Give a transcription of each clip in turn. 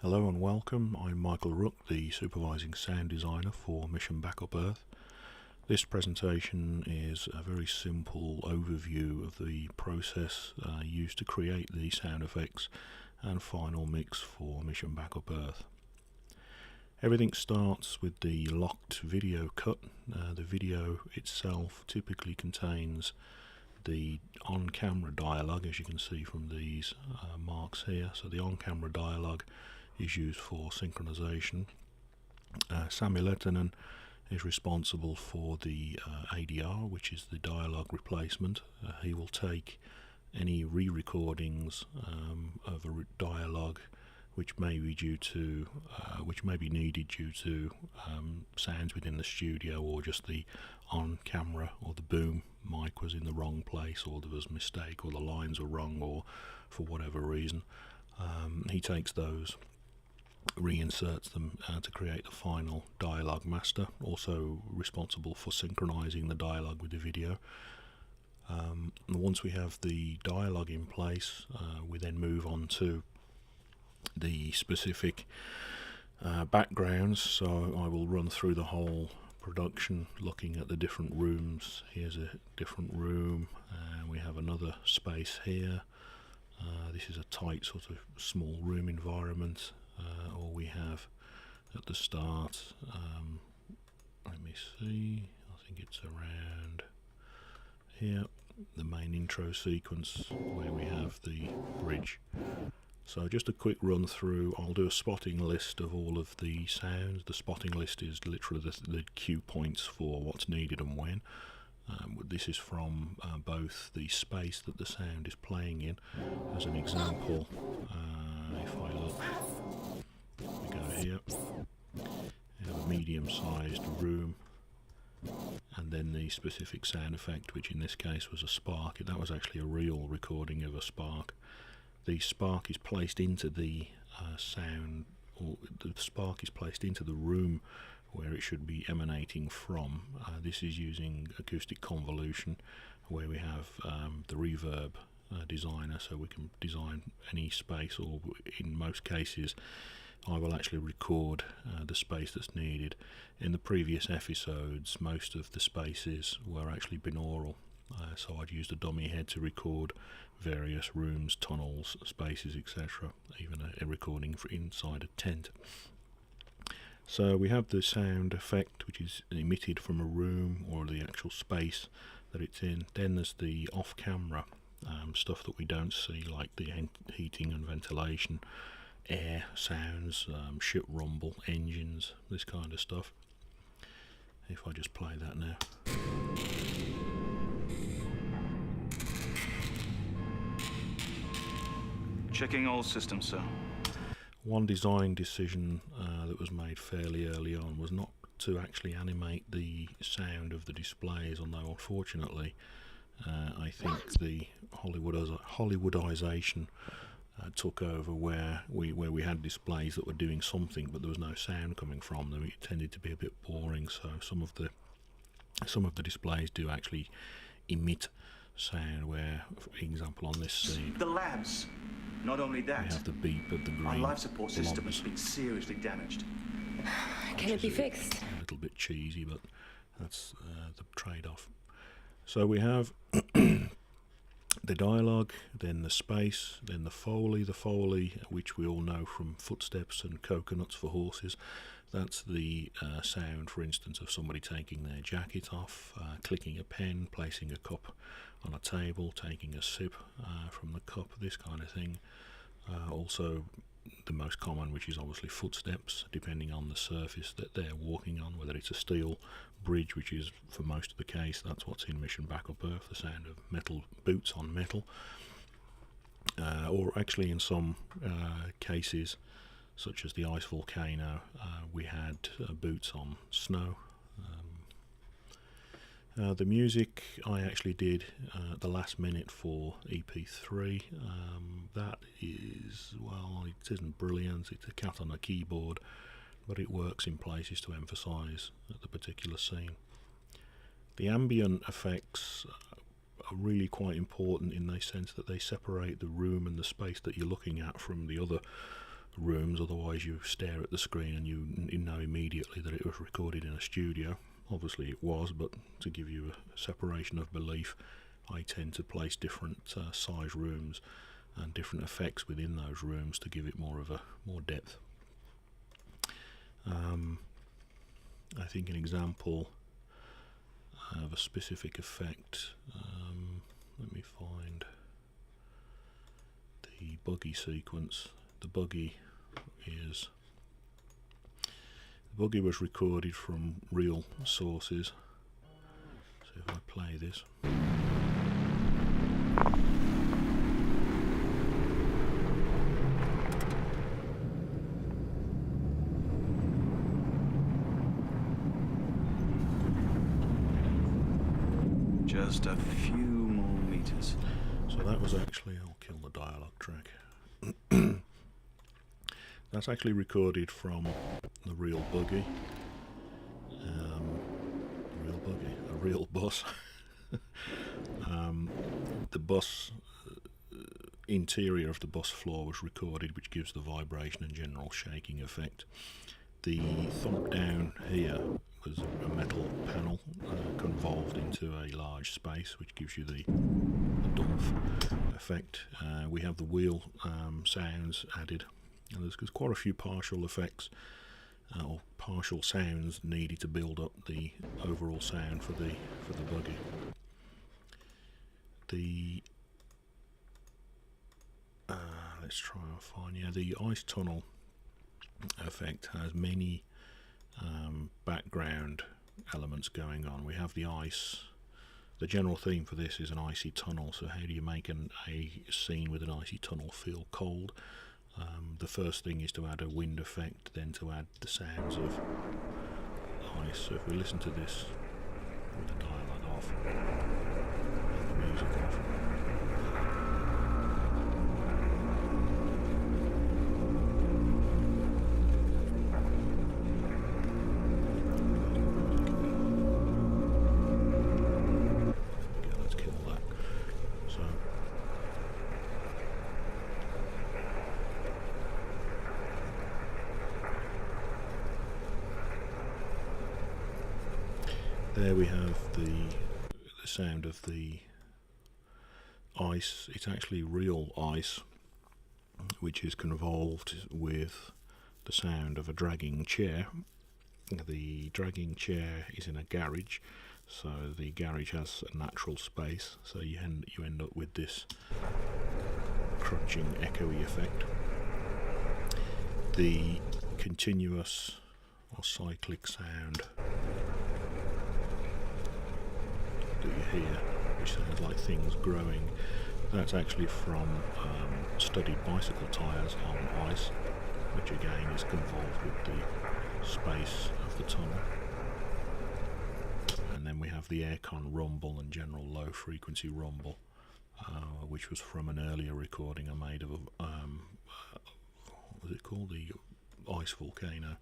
Hello and welcome. I'm Michael Rooke, the Supervising Sound Designer for Mission Backup Earth. This presentation is a very simple overview of the process used to create the sound effects and final mix for Mission Backup Earth. Everything starts with the locked video cut. The video itself typically contains the on-camera dialogue, as you can see from these marks here. So the on-camera dialogue is used for synchronization. Sami Lehtonen is responsible for the ADR, which is the dialogue replacement. He will take any re-recordings of a dialogue which may be needed due to sounds within the studio, or just the on-camera or the boom mic was in the wrong place, or there was a mistake, or the lines were wrong, or for whatever reason. He takes those, reinserts them to create the final dialogue master, also responsible for synchronizing the dialogue with the video. Once we have the dialogue in place, we then move on to the specific backgrounds. So I will run through the whole production, looking at the different rooms. Here's a different room, and we have another space here. This is a tight sort of small room environment. Or we have at the start, let me see, I think it's around here, the main intro sequence where we have the bridge. So just a quick run through. I'll do a spotting list of all of the sounds. The spotting list is literally the cue points for what's needed and when. This is from both the space that the sound is playing in. As an example, if I look, we go here, we have a medium-sized room, and then the specific sound effect, which in this case was a spark. That was actually a real recording of a spark. The spark is placed into the sound, or the spark is placed into the room where it should be emanating from. This is using acoustic convolution, where we have the reverb designer, so we can design any space, or in most cases I will actually record the space that's needed. In the previous episodes, most of the spaces were actually binaural, so I'd used a dummy head to record various rooms, tunnels, spaces, etc., even a recording for inside a tent. So we have the sound effect, which is emitted from a room or the actual space that it's in. Then there's the off-camera stuff that we don't see, like the heating and ventilation, air sounds, ship rumble, engines, this kind of stuff. If I just play that now. Checking all systems, sir. One design decision that was made fairly early on was not to actually animate the sound of the displays, although unfortunately I think the Hollywoodization took over, where we had displays that were doing something but there was no sound coming from them. It tended to be a bit boring, so some of the displays do actually emit sound, where, for example, on this scene, The labs. Not only that, we have the beep of the green our life support system blobs. has been seriously damaged. Can it be fixed? A little bit cheesy, but that's the trade-off. So we have the dialogue, then the space, then the Foley. The Foley, which we all know from footsteps and coconuts for horses, that's the sound, for instance, of somebody taking their jacket off, clicking a pen, placing a cup on a table, taking a sip from the cup, this kind of thing. Also, the most common, which is obviously footsteps, depending on the surface that they're walking on, whether it's a steel bridge, which is for most of the case, that's what's in Mission Backup Earth, the sound of metal boots on metal. Or actually in some cases, such as the ice volcano, we had boots on snow. The music I actually did at the last minute for EP03. That is, well, it isn't brilliant, it's a cat on a keyboard, but it works in places to emphasise the particular scene. The ambient effects are really quite important in the sense that they separate the room and the space that you're looking at from the other rooms, otherwise you stare at the screen and you know immediately that it was recorded in a studio. Obviously it was, but to give you a separation of belief, I tend to place different size rooms and different effects within those rooms to give it more depth. I think an example of a specific effect, let me find the buggy sequence. The buggy was recorded from real sources. So if I play this, Just a few more meters. so that was actually, I'll kill the dialogue track. That's actually recorded from the real buggy. A real bus. The bus interior of the bus floor was recorded, which gives the vibration and general shaking effect. The thump down here was a metal panel convolved into a large space, which gives you the dump effect. We have the wheel sounds added. There's quite a few partial effects or partial sounds needed to build up the overall sound for the buggy. Let's try and find the ice tunnel effect has many background elements going on. We have the ice. The general theme for this is an icy tunnel, so how do you make a scene with an icy tunnel feel cold? The first thing is to add a wind effect, then to add the sounds of ice. So if we listen to this with the dialogue off and the music off, there we have the sound of the ice. It's actually real ice, which is convolved with the sound of a dragging chair. The dragging chair is in a garage, so the garage has a natural space, so you end up with this crunching, echoey effect. The continuous or cyclic sound that you hear, which sounds like things growing, that's actually from studied bicycle tyres on ice, which again is convolved with the space of the tunnel. And then we have the aircon rumble and general low frequency rumble, which was from an earlier recording I made of what was it called, the ice volcano,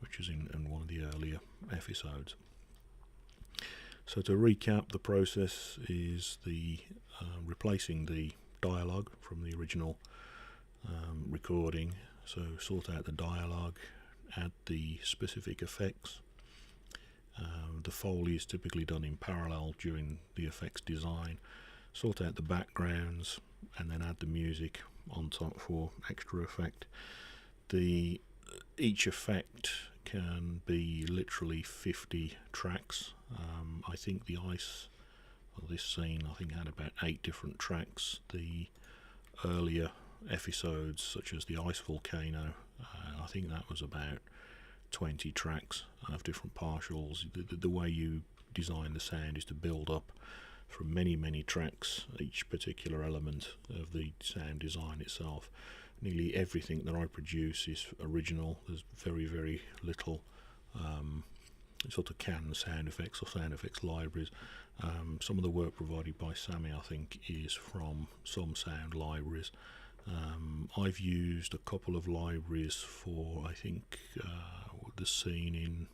which is in one of the earlier episodes. So to recap, the process is the replacing the dialogue from the original recording. So sort out the dialogue, add the specific effects. The Foley is typically done in parallel during the effects design. Sort out the backgrounds and then add the music on top for extra effect. Each effect can be literally 50 tracks. I think the ice, well, this scene I think had about 8 different tracks. The earlier episodes, such as the ice volcano, I think that was about 20 tracks of different partials. The way you design the sound is to build up from many tracks each particular element of the sound design itself. Nearly everything that I produce is original. There's very little sort of canned sound effects or sound effects libraries. Some of the work provided by Sami, I think, is from some sound libraries. I've used a couple of libraries for, I think, the scene in,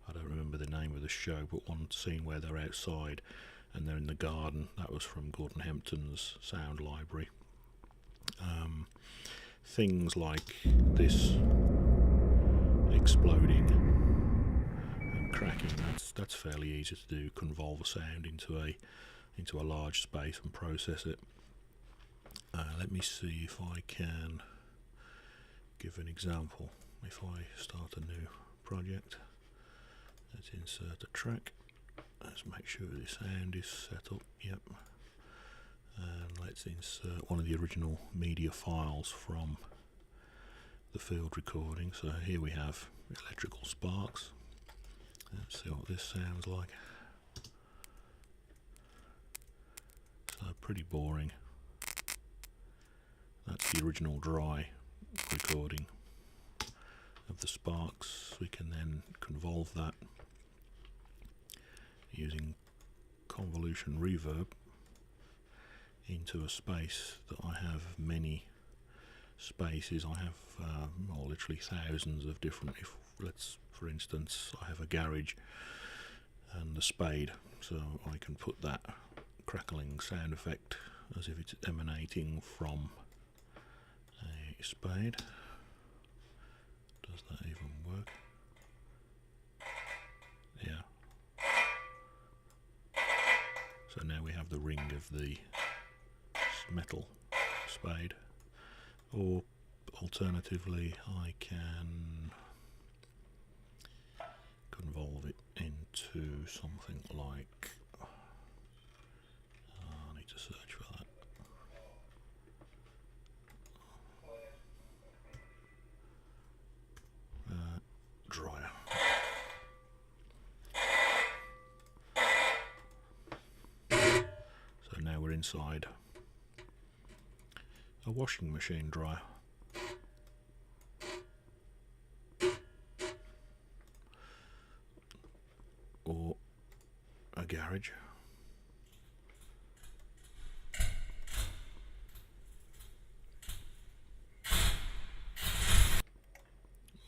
I don't remember the name of the show, but one scene where they're outside and they're in the garden. That was from Gordon Hempton's sound library. things like this exploding and cracking, that's fairly easy to do. Convolve a sound into a large space and process it. Let me see if I can give an example. If I start a new project, let's insert a track. Let's make sure the sound is set up. Yep. And let's insert one of the original media files from the field recording. So here we have electrical sparks. Let's see what this sounds like. So pretty boring. That's the original dry recording of the sparks. We can then convolve that using convolution reverb into a space that I have many spaces. I have literally thousands of different, for instance, I have a garage and a spade, so I can put that crackling sound effect as if it's emanating from a spade. Does that even work? Yeah. So now we have the ring of the metal spade. Or alternatively, I can convolve it into something like, I need to search for that. Dryer. So now we're inside a washing machine dryer. Or a garage.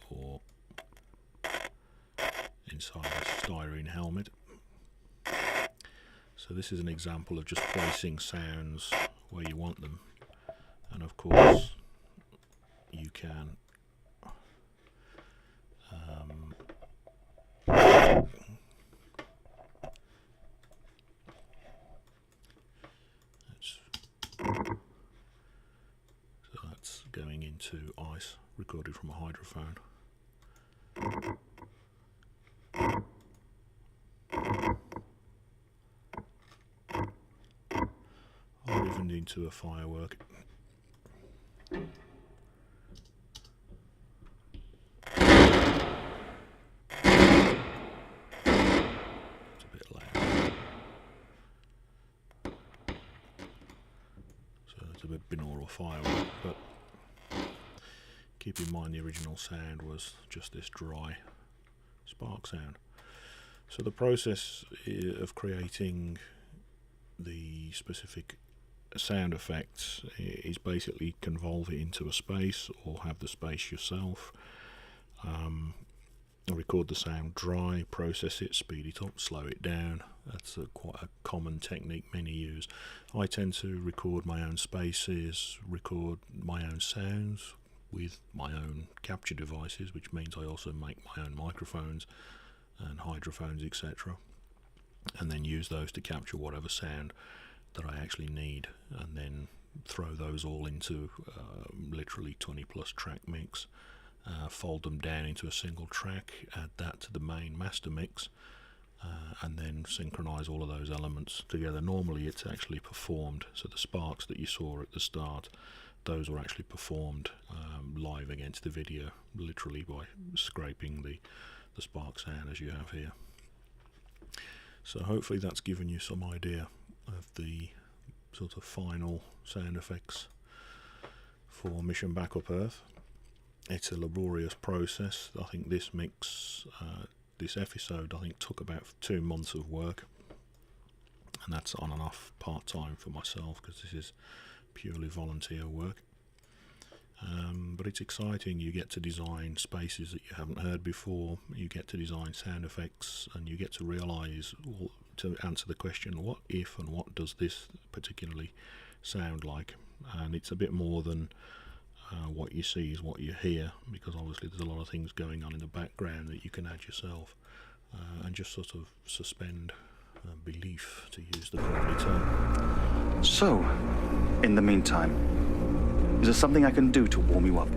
Or inside a styrene helmet. So this is an example of just placing sounds where you want them. And of course you can so that's going into ice, recorded from a hydrophone. Or even into a firework. A bit binaural firework, but keep in mind the original sound was just this dry spark sound. So the process of creating the specific sound effects is basically convolve it into a space or have the space yourself. Record the sound dry, process it, speed it up, slow it down. That's quite a common technique many use. I tend to record my own spaces, record my own sounds with my own capture devices, which means I also make my own microphones and hydrophones, etc. And then use those to capture whatever sound that I actually need, and then throw those all into literally 20 plus track mix. Fold them down into a single track, add that to the main master mix, and then synchronize all of those elements together. Normally it's actually performed, so the sparks that you saw at the start, those were actually performed live against the video, literally by scraping the spark sound as you have here. So hopefully that's given you some idea of the sort of final sound effects for Mission Backup Earth. It's a laborious process. I think this mix, this episode, I think took about 2 months of work, and that's on and off part-time for myself because this is purely volunteer work. But it's exciting. You get to design spaces that you haven't heard before, you get to design sound effects, and you get to realise, to answer the question, what if and what does this particularly sound like? And it's a bit more than what you see is what you hear, because obviously there's a lot of things going on in the background that you can add yourself, and just sort of suspend belief, to use the properly term. So, in the meantime, is there something I can do to warm you up?